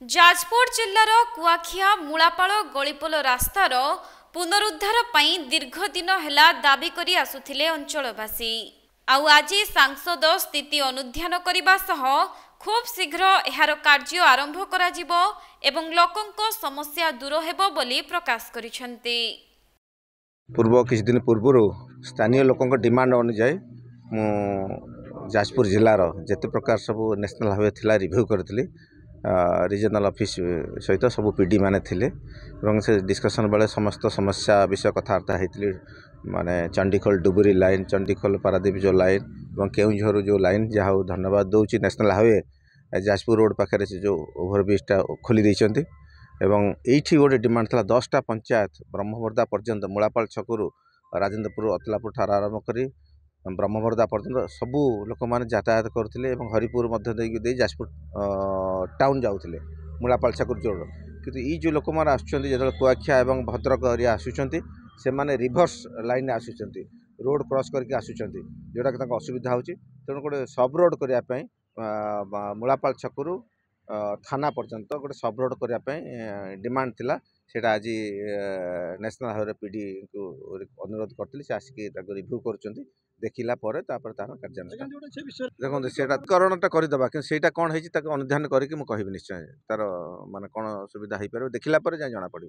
ଯାଜପୁର ଜିଲ୍ଲାର କୁଆଖିଆ ମୂଳାପାଳ ଗଳିପୋଲ ରାସ୍ତାର ପୁନରୁଦ୍ଧାର ପାଇଁ ଦୀର୍ଘ ଦିନ ହେଲା ଦାବି କରି ଆସୁଥିଲେ ଅଞ୍ଚଳବାସୀ। ଆଉ ଆଜି ସାଂସଦ ସ୍ଥିତି ଅନୁଧ୍ୟାନ କରିବା ସହ ଖୁବ୍ ଶୀଘ୍ର ଏହାର କାର୍ଯ୍ୟ ଆରମ୍ଭ କରାଯିବ ଏବଂ ଲୋକଙ୍କ ସମସ୍ୟା ଦୂର ହେବ ବୋଲି ପ୍ରକାଶ କରିଛନ୍ତି। पूर्व किसी दिन पूर्व स्थानीय लोकों डिमांड अनुजाई मु जाजपुर जिलार जिते प्रकार सब नेशनल हाईवे थिला रिव्यू करथिली रीजनल ऑफिस सहित सब पीडी माने थिले से डिस्कशन बेले समस्त समस्या विषय कथबार्ता होती माने चंडीखोल डुबुरी लाइन चंडीखोल पारादीप जो लाइन और केउझर जो लाइन जहाँ धन्यवाद दूसरी नेशनल हाईवे जाजपुर रोड पाखे से जो ओभरब्रिजटा खोली देइछन्ती एवं एठी गोटे डिमांड था 10टा पंचायत ब्रह्मवर्दा पर्यंत मूलापाल छकरू राजेन्द्रपुर अतलापुर ठार आरंभ करी ब्रह्मवर्दा पर्यंत सबू लोक मैंने यातायात करते हरिपुर दे जाजपुर टाउन जाऊे मूलापाल छकरू जोड़ किंतु ये जो लोक मैंने आसुँच जो कुआखिया और भद्रक एरिया आसुँच से रिभर्स लाइन आसुँच रोड क्रॉस करके आसुँच जोटा कि असुविधा होची तेणु गोटे सब रोड करने मूलापाल छकरू थाना पर्यंत गोटे सब रोड करने डिमांड थिला सेटा आज नेशनल हाईवे पीडी को अनुरोध करथिली से आसिक रिव्यू कर देखला तार कार्यानुष्ठान देखो सेटा करणटा करदेबा कि सेटा कौन है अनुध्यान करके मुझे कहबी निश्चय तार माने कौन सुविधा हो पार देखला जाना पड़ो।